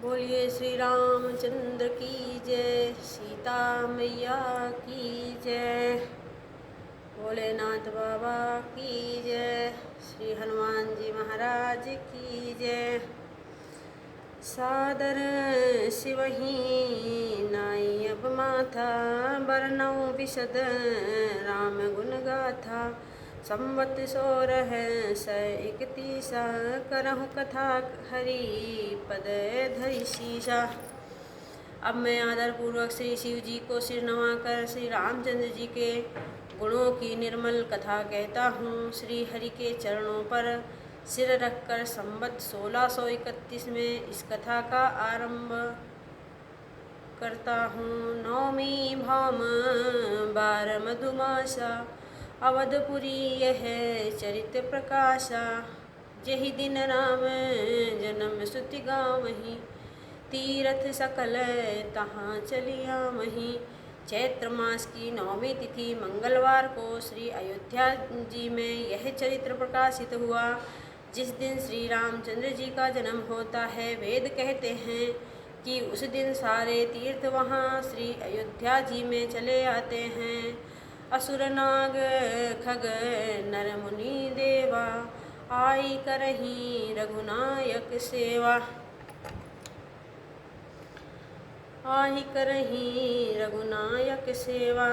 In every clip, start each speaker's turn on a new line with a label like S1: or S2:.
S1: बोलिए श्री रामचंद्र की जय, सीता मैया की जय, भोलेनाथ बाबा की जय, श्री हनुमान जी महाराज की जय। सादर शिवही नाई अब माथा, बरनऊ विशद राम गुण गाथा। संवत 16 सै 31 करहु कथा, हरि पद धरि शीसा। अब मैं आदर पूर्वक श्री शिव जी को सिर नवाकर श्री रामचंद्र जी के गुणों की निर्मल कथा कहता हूँ। श्री हरि के चरणों पर सिर रखकर संवत 1631 में इस कथा का आरंभ करता हूँ। नौमी भाम 12 मधुमासा, अवधपुरी यह चरित प्रकाशा। जहि दिन राम जन्म सुति गावहीं, तीरथ सकल तहाँ चलिया मही। चैत्र मास की 9वीं तिथि मंगलवार को श्री अयोध्या जी में यह चरित्र प्रकाशित हुआ। जिस दिन श्री रामचंद्र जी का जन्म होता है, वेद कहते हैं कि उस दिन सारे तीर्थ वहाँ श्री अयोध्या जी में चले आते हैं। असुर नाग खग नर मुनि देवा, आई करहीं रघुनायक सेवा। आहि करहीं रघुनायक सेवा।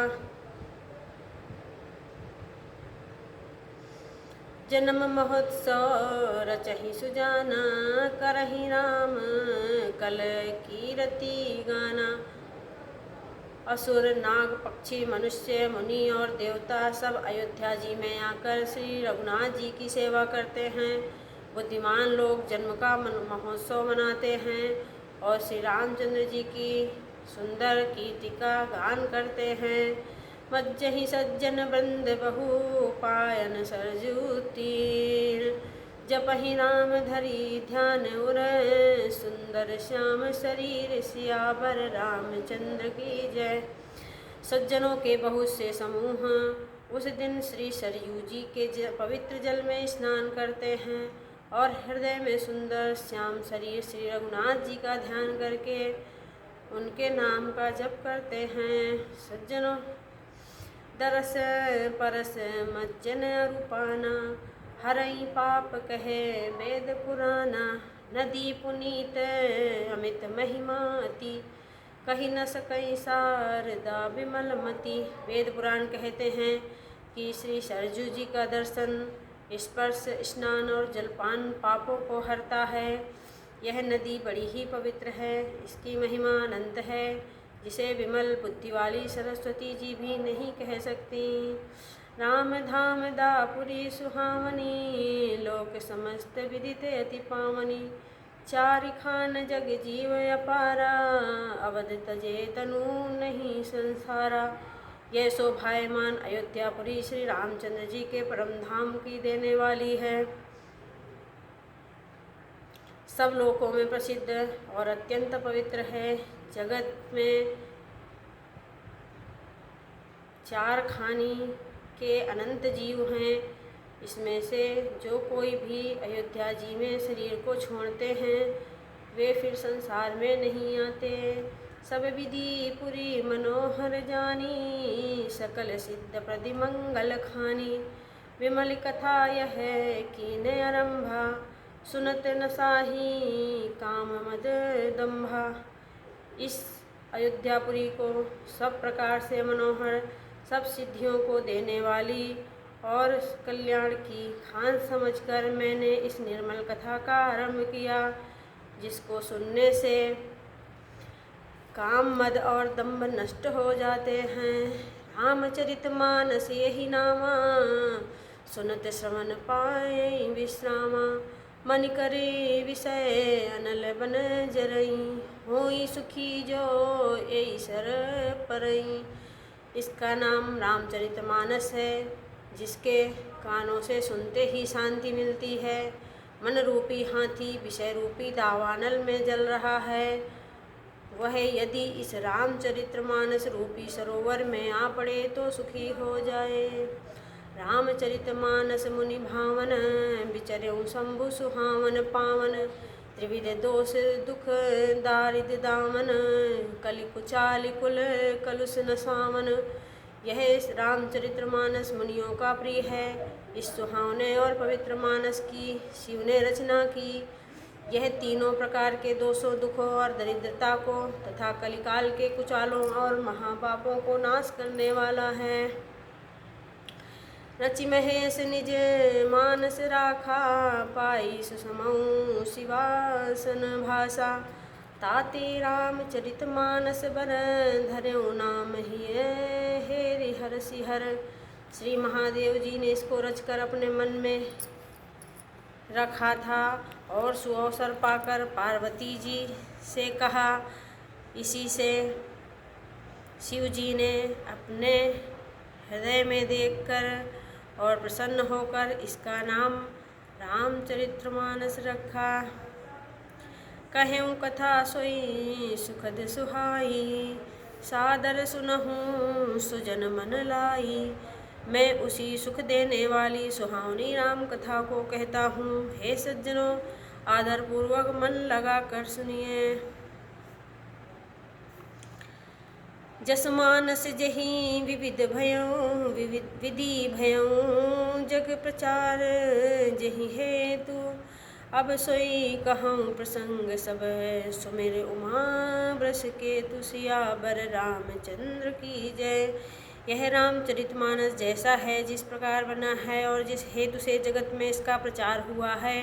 S1: जन्म महोत्सव रचहि सुजाना, करहि राम कल कीरति गाना। असुर नाग पक्षी मनुष्य मुनि और देवता सब अयोध्या जी में आकर श्री रघुनाथ जी की सेवा करते हैं। बुद्धिमान लोग जन्म का महोत्सव मनाते हैं और श्री रामचंद्र जी की सुंदर कीर्ति का गान करते हैं। मज्जहि सज्जन वृंद बहु, पायन सरजू तीर। जपहि राम धरि ध्यान उर, सुंदर श्याम शरीर। सियावर रामचंद्र की जय। सज्जनों के बहुत से समूह उस दिन श्री सरयू जी के पवित्र जल में स्नान करते हैं और हृदय में सुंदर श्याम शरीर श्री रघुनाथ जी का ध्यान करके उनके नाम का जप करते हैं। सज्जनों दरस परस मज्जन रूपाना, हरई पाप कहे वेद पुराना। नदी पुनीत अमित महिमा अति, कही न सकई शारदा विमलमती। वेद पुराण कहते हैं कि श्री सरजू जी का दर्शन, स्पर्श, स्नान और जलपान पापों को हरता है। यह नदी बड़ी ही पवित्र है, इसकी महिमा अनंत है, जिसे विमल बुद्धि वाली सरस्वती जी भी नहीं कह सकती। राम धाम दापुरी सुहावनी, लोक समस्त विदित अति पावनी। चारि खान जग जीव अपारा, अवध तजे तनु नहीं संसारा। यह शोभायमान अयोध्यापुरी श्री रामचंद्र जी के परम धाम की देने वाली है। सब लोकों में प्रसिद्ध और अत्यंत पवित्र है। जगत में 4 खानी के अनंत जीव हैं। इसमें से जो कोई भी अयोध्या जी में शरीर को छोड़ते हैं, वे फिर संसार में नहीं आते। सब विधि पुरी मनोहर जानी, सकल सिद्ध प्रति मंगल खानी। विमल कथा यह कीन आरंभा, सुनत न साही काम मद दंभा। इस अयोध्यापुरी को सब प्रकार से मनोहर, सब सिद्धियों को देने वाली और कल्याण की खान समझकर मैंने इस निर्मल कथा का आरंभ किया, जिसको सुनने से काम मद और दंभ नष्ट हो जाते हैं। रामचरितमानस यही नामा, सुनत श्रवण पाए विश्रामा। मन करे विषय अनल बन जरई, होई सुखी जो यही सर परई। इसका नाम रामचरितमानस है, जिसके कानों से सुनते ही शांति मिलती है। मन रूपी हाथी विषय रूपी दावानल में जल रहा है, वह यदि इस रामचरितमानस रूपी सरोवर में आ पड़े तो सुखी हो जाए। रामचरितमानस मुनि भावन, विचर्यउ शंभु सुहावन पावन। त्रिविध दोष दुख दारिद्र दामन, कलि कुचाल कुल कलुष न सामन। यह रामचरितमानस मुनियों का प्रिय है। इस सुहावने और पवित्र मानस की शिव ने रचना की। यह तीनों प्रकार के दोषों दुखों और दरिद्रता को तथा कलिकाल के कुचालों और महापापों को नाश करने वाला है। रचि महेश निज मानस राखा, पाई सुसमऊ शिवासन भाषा। ताते रामचरित मानस बर, धर्यो नाम ही हेरि हर सिहर। श्री महादेव जी ने इसको रचकर अपने मन में रखा था और सुअवसर पाकर पार्वती जी से कहा। इसी से शिव जी ने अपने हृदय में देखकर और प्रसन्न होकर इसका नाम रामचरितमानस रखा। कहें कथा सोई सुखद सुहाई, सादर सुनहूँ सुजन मन लाई। मैं उसी सुख देने वाली सुहावनी राम कथा को कहता हूँ। हे सज्जनों, आदरपूर्वक मन लगा कर सुनिए। जस मानस जही विविध भयों विधि भयों, जग प्रचार जही हेतु। अब सोई कहूँ प्रसंग सब, सुमिर उमा वृष केतु। सियावर रामचंद्र की जय। यह रामचरितमानस जैसा है, जिस प्रकार बना है और जिस हेतु से जगत में इसका प्रचार हुआ है,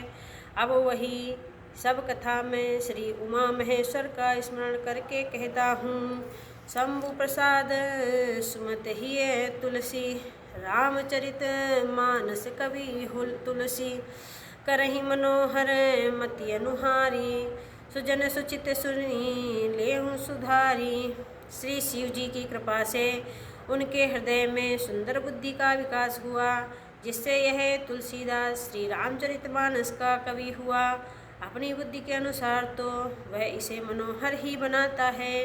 S1: अब वही सब कथा में श्री उमा महेश्वर का स्मरण करके कहता हूँ। शंभु प्रसाद सुमत हिय तुलसी, रामचरित मानस कवि तुलसी। करहि मनोहर मति अनुहारी, सुजन सुचित सुनी लेहु सुधारी। श्री शिव जी की कृपा से उनके हृदय में सुंदर बुद्धि का विकास हुआ, जिससे यह तुलसीदास श्री रामचरितमानस का कवि हुआ। अपनी बुद्धि के अनुसार तो वह इसे मनोहर ही बनाता है,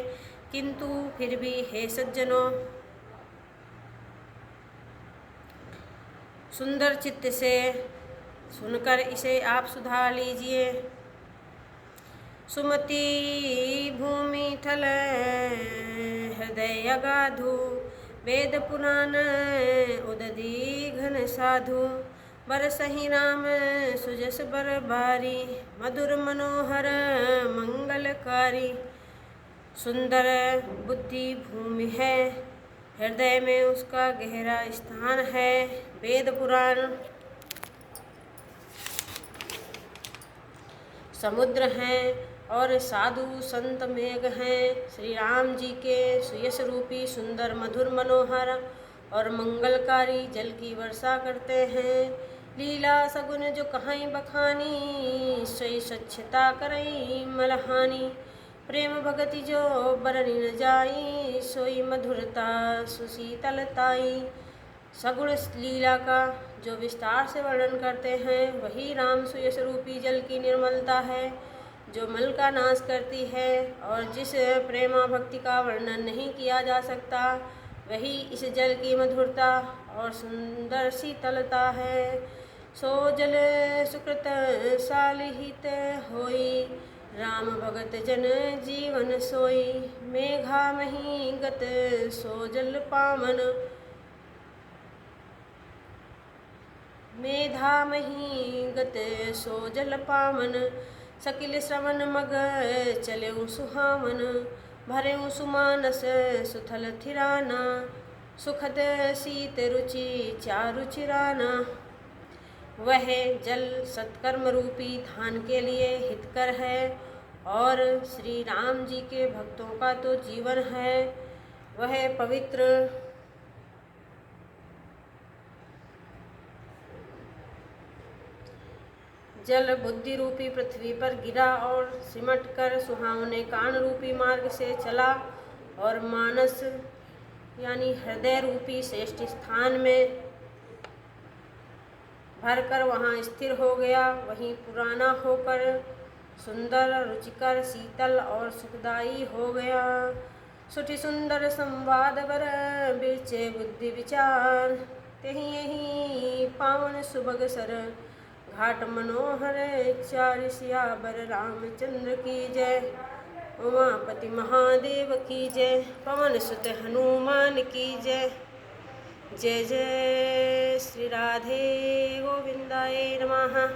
S1: किंतु फिर भी हे सज्जनों, सुंदर चित्त से सुनकर इसे आप सुधार लीजिए। सुमति भूमि थल हृदय अगाधु, वेद पुराण उदधि घन साधु। बरसहि राम सुजस बर बारी, मधुर मनोहर मंगलकारी। सुंदर बुद्धि भूमि है, हृदय में उसका गहरा स्थान है। वेद पुराण समुद्र हैं और साधु संत मेघ हैं। श्री राम जी के सुयश रूपी सुंदर मधुर मनोहर और मंगलकारी जल की वर्षा करते हैं। लीला सगुन जो कहीं बखानी, सोई स्वच्छता करई मलहानी। प्रेम भगति जो बरनी न जाई, सोई मधुरता सुशीतलताई। सगुण लीला का जो विस्तार से वर्णन करते हैं, वही राम सुयश रूपी जल की निर्मलता है, जो मल का नाश करती है। और जिस प्रेमा भक्ति का वर्णन नहीं किया जा सकता, वही इस जल की मधुरता और सुंदर शीतलता है। सो जल सुकृत सालिहित होई, राम भगत जन जीवन सोई। मेघा मही गत सो जल पावन, मेधा मही गत सो जल पावन। सकिल श्रवण मग चलेऊ सुहावन, भरेऊ सुमानस सुथल थिराना। सुखद शीत रुचि चारु चिराना। वह जल सत्कर्म रूपी धान के लिए हितकर है और श्री राम जी के भक्तों का तो जीवन है। वह पवित्र जल बुद्धि रूपी पृथ्वी पर गिरा और सिमट कर सुहावने कान रूपी मार्ग से चला और मानस यानी हृदय रूपी श्रेष्ठ स्थान में भरकर वहाँ स्थिर हो गया। वहीं पुराना होकर सुंदर रुचिकर शीतल और सुखदायी हो गया। सुठी सुंदर संवाद बर बिरचे बुद्धि विचार, तेहि यही पावन सुभग सर घाट मनोहर चारि सियावर रामचंद्र की जय। उमापति महादेव की जय। पवन सुत हनुमान की जय। जय जय श्री राधे गोविंदाय नमः।